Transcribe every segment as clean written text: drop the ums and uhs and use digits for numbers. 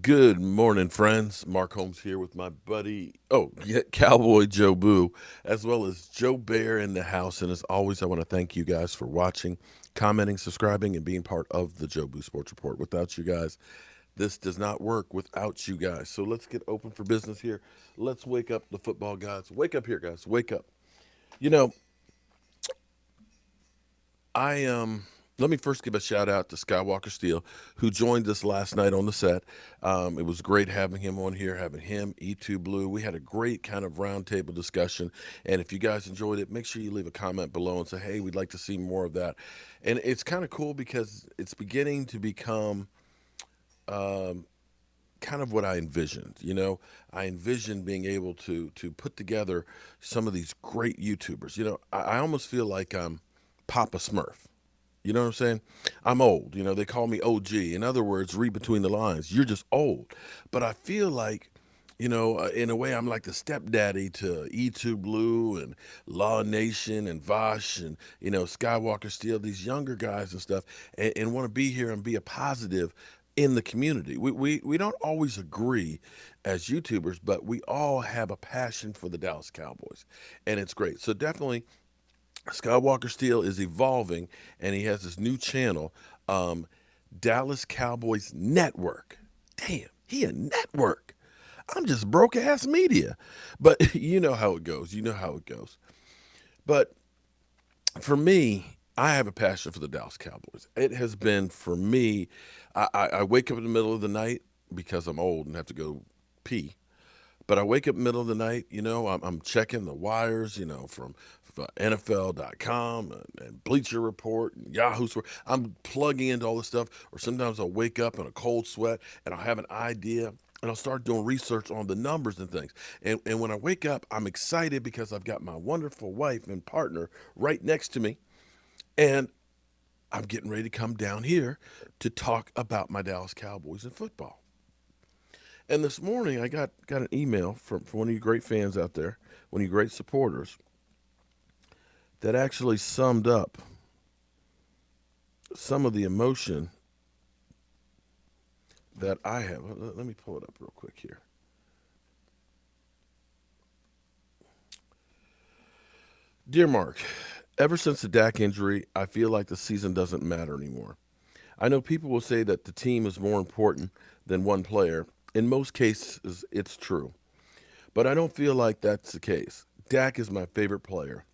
Good morning, friends. Mark Holmes here with my buddy, Cowboy Joe Boo, as well as Joe Bear in the house. And as always, I want to thank you guys for watching, commenting, subscribing, and being part of the Joe Boo Sports Report. Without you guys, this does not work without you guys. So let's get open for business here. Let's wake up the football gods. Wake up here, guys. Wake up. You know, I let me first give a shout out to Skywalker Steel, who joined us last night on the set. It was great having him on here, having him, E2 Blue. We had a great kind of roundtable discussion. And if you guys enjoyed it, make sure you leave a comment below and say, hey, we'd like to see more of that. And it's kind of cool because it's beginning to become um, kind of what I envisioned. I envisioned being able to put together some of these great YouTubers. I almost feel like I'm Papa Smurf. You know what I'm saying? I'm old. They call me OG. In other words, read between the lines. You're just old. But I feel like, in a way, I'm like the stepdaddy to E2 Blue and Law Nation and Vosh and, Skywalker Steel, these younger guys and stuff, and want to be here and be a positive in the community. We don't always agree as YouTubers, but we all have a passion for the Dallas Cowboys. And it's great. So definitely Skywalker Steel is evolving, and he has this new channel, um, Dallas Cowboys Network. Damn, he a network. I'm just broke ass media, but you know how it goes. You know how it goes. But for me, I have a passion for the Dallas Cowboys. It has been for me. I wake up in the middle of the night because I'm old and have to go pee. But I wake up middle of the night, I'm checking the wires, from NFL.com and Bleacher Report and Yahoo Sport. I'm plugging into all this stuff. Or sometimes I'll wake up in a cold sweat and I'll have an idea and I'll start doing research on the numbers and things. And when I wake up, I'm excited because I've got my wonderful wife and partner right next to me. And I'm getting ready to come down here to talk about my Dallas Cowboys and football. And this morning, I got an email from one of you great fans out there, one of you great supporters, that actually summed up some of the emotion that I have. Let me pull it up real quick here. Dear Mark, ever since the Dak injury, I feel like the season doesn't matter anymore. I know people will say that the team is more important than one player. In most cases, it's true. But I don't feel like that's the case. Dak is my favorite player.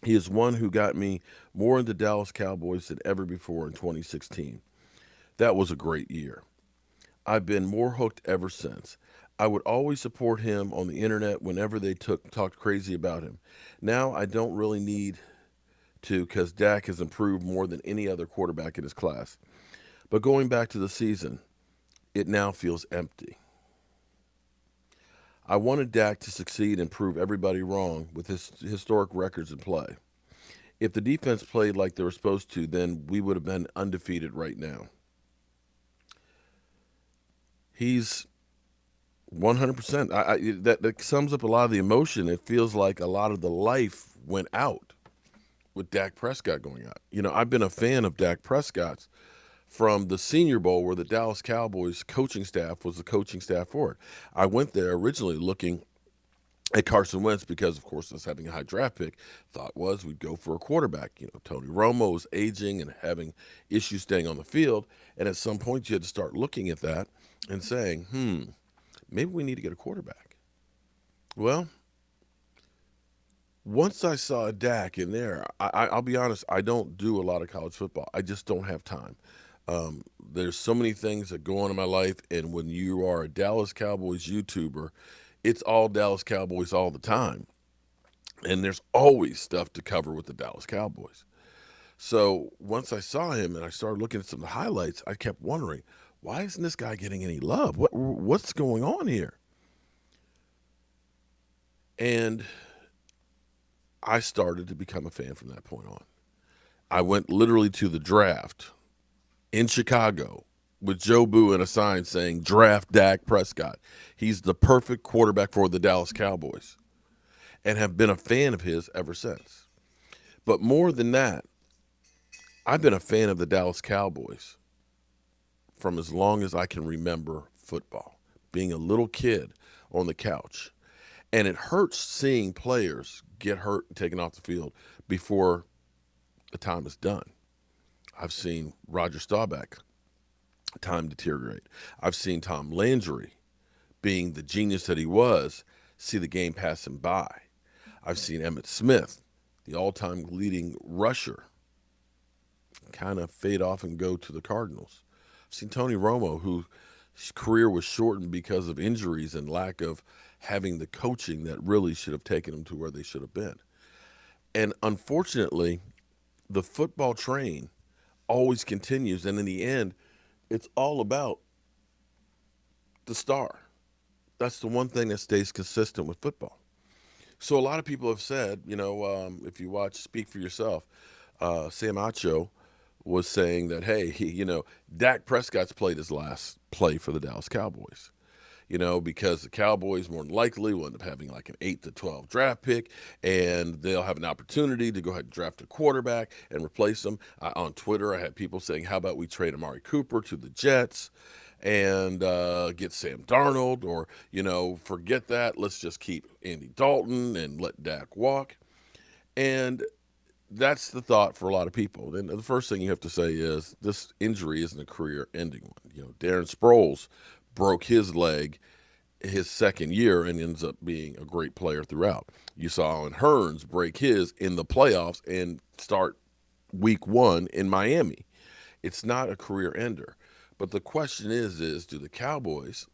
He is one who got me more into Dallas Cowboys than ever before in 2016. That was a great year. I've been more hooked ever since. I would always support him on the internet whenever they talked crazy about him. Now I don't really need to because Dak has improved more than any other quarterback in his class. But going back to the season, it now feels empty. I wanted Dak to succeed and prove everybody wrong with his historic records in play. If the defense played like they were supposed to, then we would have been undefeated right now. He's 100%. That sums up a lot of the emotion. It feels like a lot of the life went out with Dak Prescott going out. I've been a fan of Dak Prescott's from the Senior Bowl where the Dallas Cowboys coaching staff was the coaching staff for it. I went there originally looking at Carson Wentz because, of course, us having a high draft pick, thought was we'd go for a quarterback. Tony Romo was aging and having issues staying on the field. And at some point, you had to start looking at that and saying, maybe we need to get a quarterback. Well, once I saw Dak in there, I'll be honest, I don't do a lot of college football. I just don't have time. There's so many things that go on in my life, and when you are a Dallas Cowboys YouTuber, it's all Dallas Cowboys all the time. And there's always stuff to cover with the Dallas Cowboys. So once I saw him and I started looking at some of the highlights, I kept wondering, why isn't this guy getting any love? What's going on here? And I started to become a fan from that point on. I went literally to the draft in Chicago with Joe Boo and a sign saying, draft Dak Prescott. He's the perfect quarterback for the Dallas Cowboys, and have been a fan of his ever since. But more than that, I've been a fan of the Dallas Cowboys from as long as I can remember football, being a little kid on the couch. And it hurts seeing players get hurt and taken off the field before the time is done. I've seen Roger Staubach time deteriorate. I've seen Tom Landry, being the genius that he was, see the game pass him by. I've seen Emmitt Smith, the all-time leading rusher, kind of fade off and go to the Cardinals. I've seen Tony Romo, whose career was shortened because of injuries and lack of having the coaching that really should have taken them to where they should have been. And unfortunately, the football train always continues, and in the end, it's all about the star. That's the one thing that stays consistent with football. So a lot of people have said, if you watch Speak for Yourself, Sam Acho was saying that, hey, Dak Prescott's played his last play for the Dallas Cowboys. Because the Cowboys more than likely will end up having like an 8 to 12 draft pick, and they'll have an opportunity to go ahead and draft a quarterback and replace them. On Twitter, I had people saying, how about we trade Amari Cooper to the Jets and get Sam Darnold, or, forget that. Let's just keep Andy Dalton and let Dak walk. And that's the thought for a lot of people. And the first thing you have to say is this injury isn't a career-ending one. Darren Sproles broke his leg his second year and ends up being a great player throughout. You saw Allen Hurns break his in the playoffs and start week 1 in Miami. It's not a career ender. But the question is do the Cowboys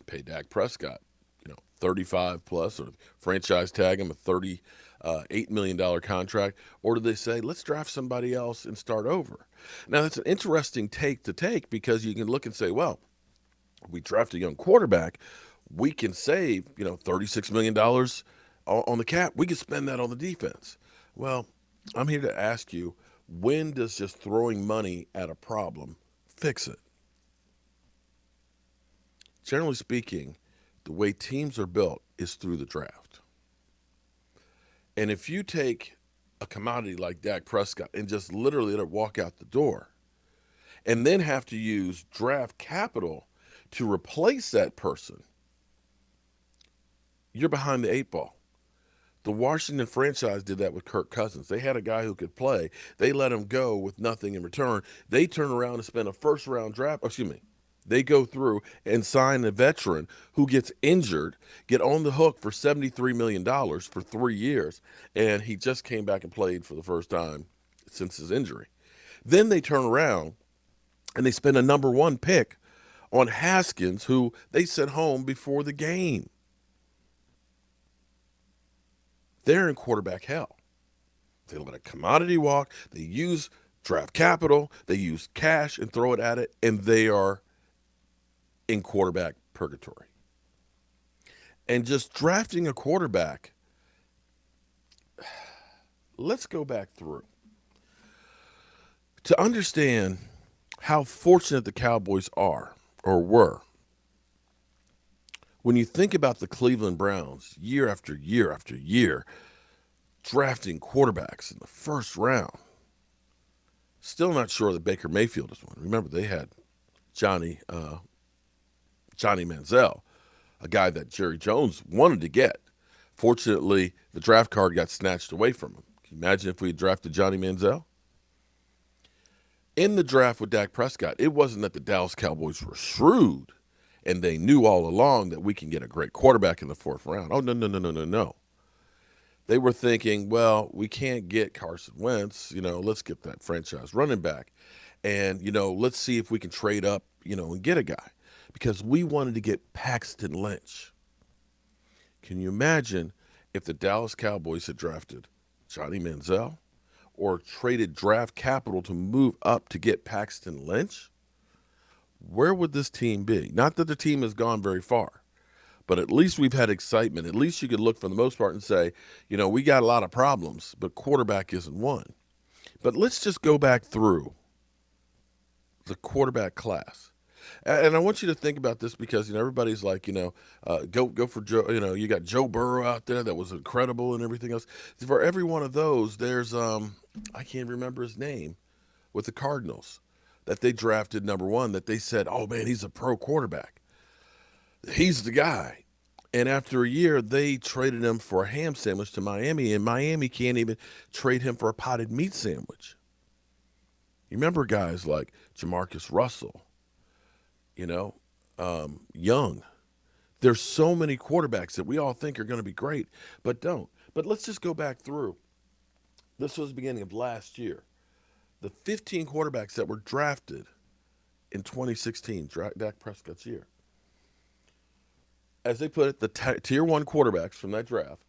pay Dak Prescott, 35 plus, or franchise tag him a $38 million contract, or do they say, let's draft somebody else and start over? Now, that's an interesting take to take, because you can look and say, well, we draft a young quarterback, we can save, $36 million on the cap. We can spend that on the defense. Well, I'm here to ask you, when does just throwing money at a problem fix it? Generally speaking, the way teams are built is through the draft. And if you take a commodity like Dak Prescott and just literally let it walk out the door, and then have to use draft capital to replace that person, you're behind the 8 ball. The Washington franchise did that with Kirk Cousins. They had a guy who could play. They let him go with nothing in return. They turn around and spend a first-round draft. They go through and sign a veteran who gets injured, get on the hook for $73 million for 3 years, and he just came back and played for the first time since his injury. Then they turn around and they spend a number 1 pick on Haskins, who they sent home before the game. They're in quarterback hell. They let a commodity walk. They use draft capital. They use cash and throw it at it, and they are in quarterback purgatory. And just drafting a quarterback, let's go back through. To understand how fortunate the Cowboys are, or were, when you think about the Cleveland Browns year after year after year drafting quarterbacks in the first round, still not sure that Baker Mayfield is one. Remember, they had Johnny Manziel, a guy that Jerry Jones wanted to get. Fortunately, the draft card got snatched away from him. Can you imagine if we had drafted Johnny Manziel? In the draft with Dak Prescott, it wasn't that the Dallas Cowboys were shrewd and they knew all along that we can get a great quarterback in the 4th round. Oh, no. They were thinking, well, we can't get Carson Wentz. Let's get that franchise running back. And, let's see if we can trade up, and get a guy. Because we wanted to get Paxton Lynch. Can you imagine if the Dallas Cowboys had drafted Johnny Manziel or traded draft capital to move up to get Paxton Lynch? Where would this team be? Not that the team has gone very far, but at least we've had excitement. At least you could look for the most part and say, we got a lot of problems, but quarterback isn't one. But let's just go back through the quarterback class. And I want you to think about this because, everybody's like, go for Joe. You got Joe Burrow out there that was incredible and everything else. For every one of those, there's, I can't remember his name, with the Cardinals that they drafted number 1 that they said, oh, man, he's a pro quarterback. He's the guy. And after a year, they traded him for a ham sandwich to Miami, and Miami can't even trade him for a potted meat sandwich. You remember guys like Jamarcus Russell, you know, Young. There's so many quarterbacks that we all think are going to be great, but don't. But let's just go back through. This was the beginning of last year. The 15 quarterbacks that were drafted in 2016, Dak Prescott's year. As they put it, the tier one quarterbacks from that draft,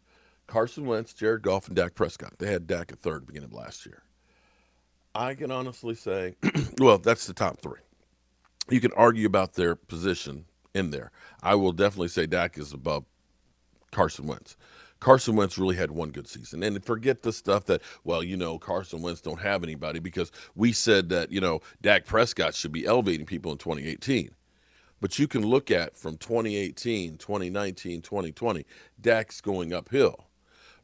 Carson Wentz, Jared Goff, and Dak Prescott. They had Dak at third beginning of last year. I can honestly say, well, that's the top three. You can argue about their position in there. I will definitely say Dak is above Carson Wentz. Carson Wentz really had one good season. And forget the stuff that, well, Carson Wentz don't have anybody, because we said that, Dak Prescott should be elevating people in 2018. But you can look at from 2018, 2019, 2020, Dak's going uphill.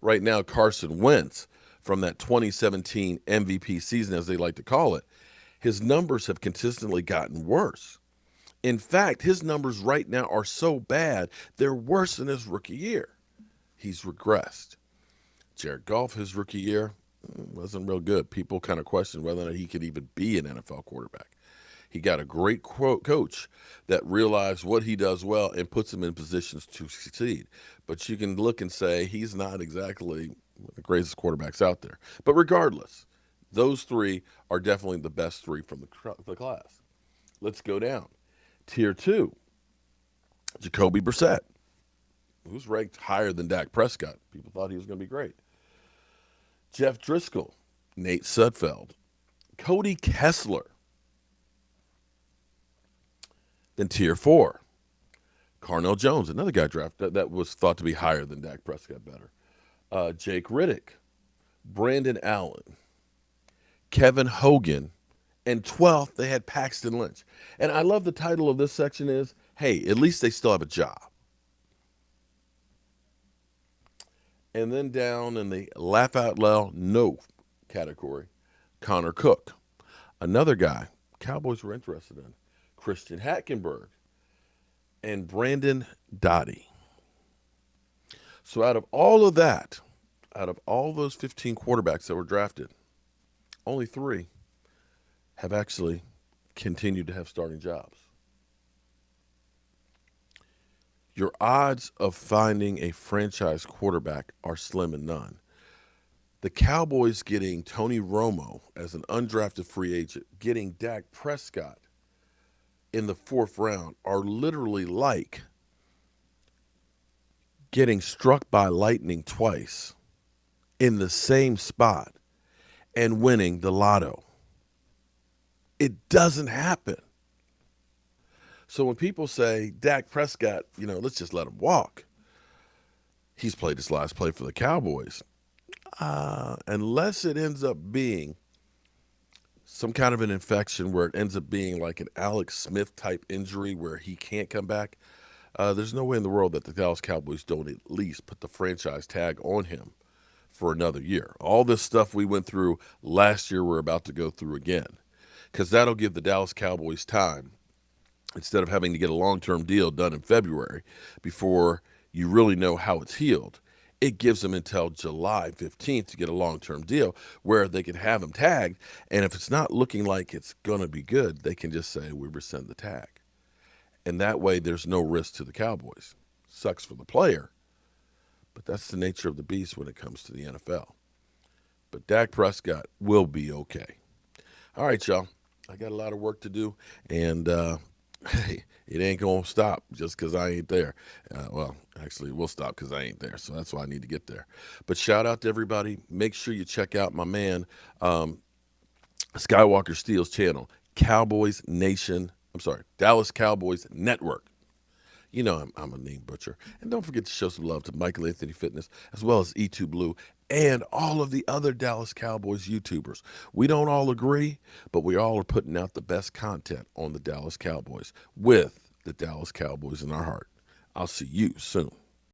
Right now, Carson Wentz, from that 2017 MVP season, as they like to call it, his numbers have consistently gotten worse. In fact, his numbers right now are so bad, they're worse than his rookie year. He's regressed. Jared Goff, his rookie year, wasn't real good. People kind of questioned whether or not he could even be an NFL quarterback. He got a great coach that realized what he does well and puts him in positions to succeed. But you can look and say he's not exactly the greatest quarterbacks out there. But regardless, those three are definitely the best three from the class. Let's go down. Tier 2, Jacoby Brissett, who's ranked higher than Dak Prescott. People thought he was going to be great. Jeff Driscoll, Nate Sudfeld, Cody Kessler. Then Tier 4, Carnell Jones, another guy drafted that was thought to be higher than Dak Prescott, better. Jake Riddick, Brandon Allen, Kevin Hogan, and 12th, they had Paxton Lynch. And I love the title of this section is, hey, at least they still have a job. And then down in the laugh out loud no category, Connor Cook, another guy Cowboys were interested in, Christian Hackenberg, and Brandon Dottie. So out of all of that, out of all those 15 quarterbacks that were drafted, only 3 have actually continued to have starting jobs. Your odds of finding a franchise quarterback are slim and none. The Cowboys getting Tony Romo as an undrafted free agent, getting Dak Prescott in the 4th round, are literally like getting struck by lightning twice in the same spot and winning the lotto. It doesn't happen. So when people say Dak Prescott, let's just let him walk. He's played his last play for the Cowboys. Unless it ends up being some kind of an infection where it ends up being like an Alex Smith type injury where he can't come back, there's no way in the world that the Dallas Cowboys don't at least put the franchise tag on him for another year. All this stuff we went through last year, we're about to go through again, because that'll give the Dallas Cowboys time, instead of having to get a long-term deal done in February before you really know how it's healed. It gives them until July 15th to get a long-term deal where they can have him tagged, and if it's not looking like it's going to be good, they can just say, we rescind the tag. And that way there's no risk to the Cowboys. Sucks for the player, but that's the nature of the beast when it comes to the NFL. But Dak Prescott will be okay. All right, y'all. I got a lot of work to do, and hey, it ain't going to stop just because I ain't there. Well, actually, it will stop because I ain't there, so that's why I need to get there. But shout out to everybody. Make sure you check out my man, Skywalker Steel's channel, Dallas Cowboys Network. I'm a name butcher. And don't forget to show some love to Michael Anthony Fitness, as well as E2 Blue, and all of the other Dallas Cowboys YouTubers. We don't all agree, but we all are putting out the best content on the Dallas Cowboys with the Dallas Cowboys in our heart. I'll see you soon.